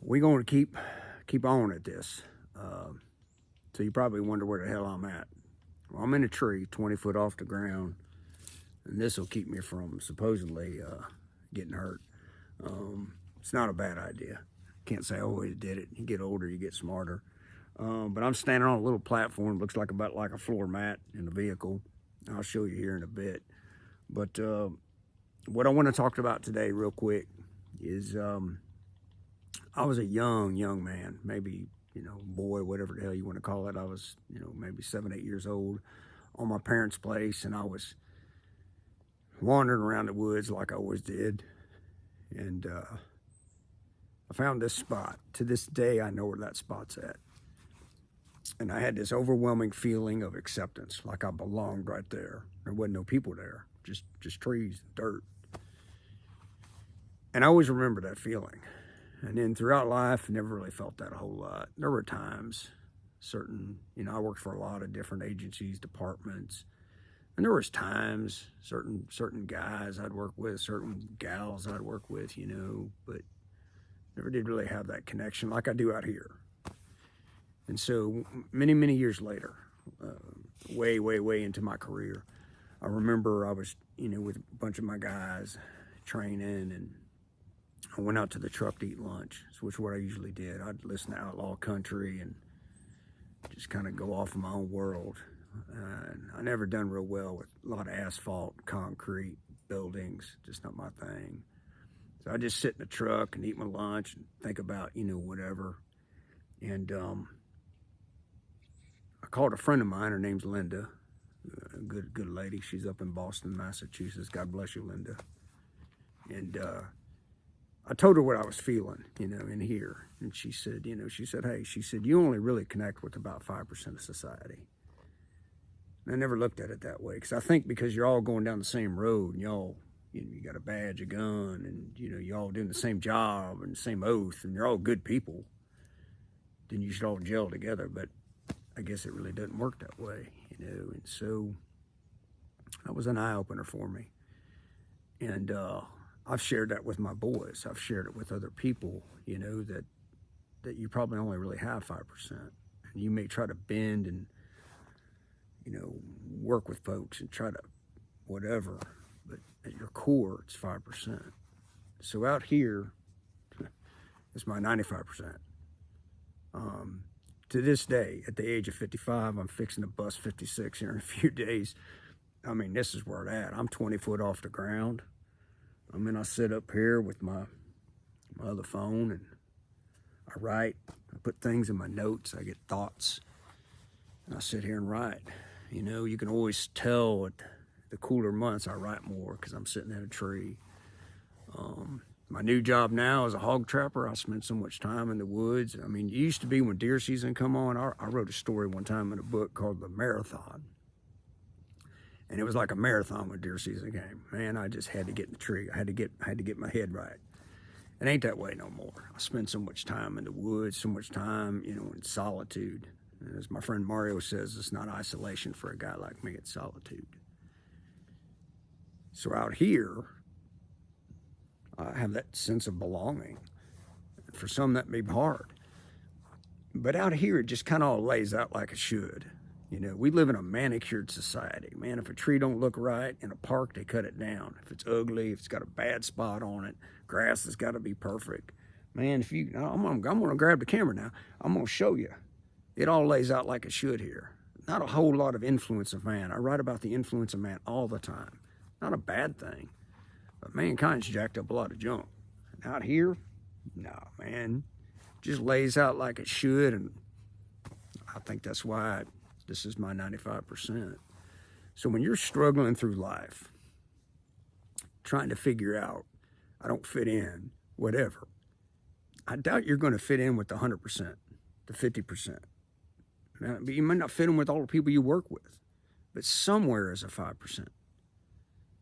We're going to keep on at this. So you probably wonder where the hell I'm at. Well, I'm in a tree 20 foot off the ground, and this will keep me from supposedly getting hurt. It's not a bad idea. Can't say I always did it. You get older, you get smarter. But I'm standing on a little platform, looks like about like a floor mat in the vehicle. I'll show you here in a bit. But what I want to talk about today real quick is I was a young man, maybe, boy, whatever the hell you want to call it. I was, maybe 7, 8 years old on my parents' place, and I was wandering around the woods like I always did. And I found this spot. To this day, I know where that spot's at. And I had this overwhelming feeling of acceptance, like I belonged right there. There wasn't no people there, just trees, dirt. And I always remember that feeling. And then throughout life, I never really felt that a whole lot. There were times, I worked for a lot of different agencies, departments, and there was times, certain guys I'd work with, certain gals I'd work with, but never did really have that connection like I do out here. And so many years later, way into my career, I remember I was, with a bunch of my guys training, and I went out to the truck to eat lunch, which is what I usually did. I'd listen to outlaw country and just kind of go off in my own world. And I never done real well with a lot of asphalt, concrete, buildings, just not my thing. So I just sit in the truck and eat my lunch and think about, whatever. And I called a friend of mine. Her name's Linda, a good lady. She's up in Boston, Massachusetts. God bless you, Linda. And I told her what I was feeling, in here. And she said, hey, you only really connect with about 5% of society. And I never looked at it that way, because I think because you're all going down the same road, and y'all, you got a badge, a gun, and, you all doing the same job and the same oath, and you're all good people, then you should all gel together. But I guess it really doesn't work that way, And so that was an eye-opener for me. And I've shared that with my boys. I've shared it with other people, that you probably only really have 5%. And you may try to bend and, work with folks and try to whatever, but at your core, it's 5%. So out here, it's my 95%. To this day, at the age of 55, I'm fixing to bust 56 here in a few days. I mean, this is where it's at. I'm 20 foot off the ground. I sit up here with my other phone, and I write. I put things in my notes. I get thoughts, and I sit here and write. You can always tell at the cooler months I write more because I'm sitting in a tree. My new job now as a hog trapper, I spend so much time in the woods. It used to be when deer season come on, I wrote a story one time in a book called The Marathon. And it was like a marathon when deer season came. Man, I just had to get in the tree. I had to get my head right. It ain't that way no more. I spend so much time in the woods, so much time, in solitude. And as my friend Mario says, it's not isolation for a guy like me, it's solitude. So out here, I have that sense of belonging. For some, that may be hard. But out here, it just kind of all lays out like it should. We live in a manicured society. Man, if a tree don't look right in a park, they cut it down. If it's ugly, if it's got a bad spot on it, grass has got to be perfect. Man, I'm going to grab the camera now. I'm going to show you. It all lays out like it should here. Not a whole lot of influence of man. I write about the influence of man all the time. Not a bad thing. But mankind's jacked up a lot of junk. And out here, no, man. Just lays out like it should, and I think that's why this is my 95%. So when you're struggling through life, trying to figure out, I don't fit in, whatever, I doubt you're going to fit in with the 100%, the 50%. Now, you might not fit in with all the people you work with, but somewhere is a 5%.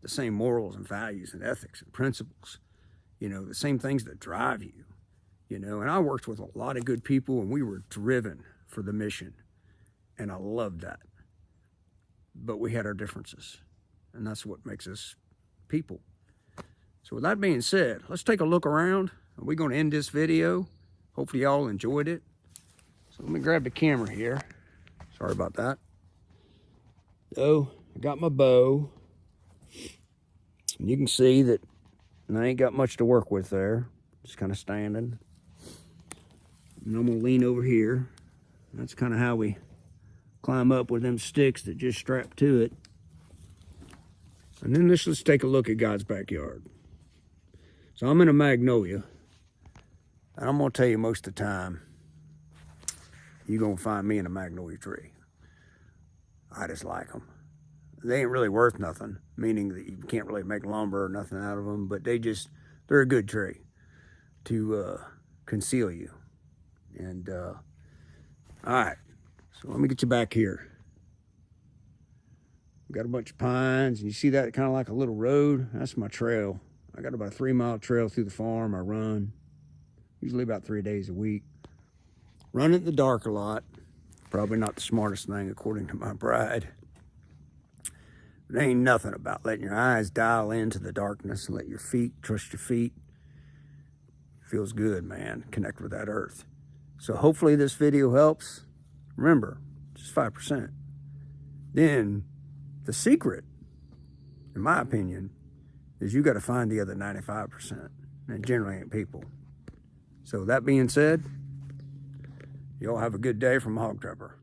The same morals and values and ethics and principles, the same things that drive you, and I worked with a lot of good people, and we were driven for the mission, and I loved that. But we had our differences, and that's what makes us people. So with that being said, let's take a look around, and we're going to end this video hopefully y'all enjoyed it. So let me grab the camera here. Sorry about that. So I got my bow. And you can see that I ain't got much to work with there. Just kind of standing. And I'm gonna lean over here. That's kind of how we climb up with them sticks that just strap to it. And then let's take a look at God's backyard. So I'm in a magnolia. And I'm gonna tell you, most of the time, you're gonna find me in a magnolia tree. I just like them. They ain't really worth nothing, meaning that you can't really make lumber or nothing out of them, but they're a good tree to conceal you. And all right, so let me get you back here. We got a bunch of pines, and you see that kind of like a little road? That's my trail. I got about a 3-mile trail through the farm. I run, usually about 3 days a week. Run in the dark a lot. Probably not the smartest thing, according to my bride. There ain't nothing about letting your eyes dial into the darkness and let your feet, trust your feet. Feels good, man. Connect with that earth. So hopefully this video helps. Remember, just 5%. Then the secret, in my opinion, is you got to find the other 95%. And it generally ain't people. So that being said, y'all have a good day from Hog Trapper.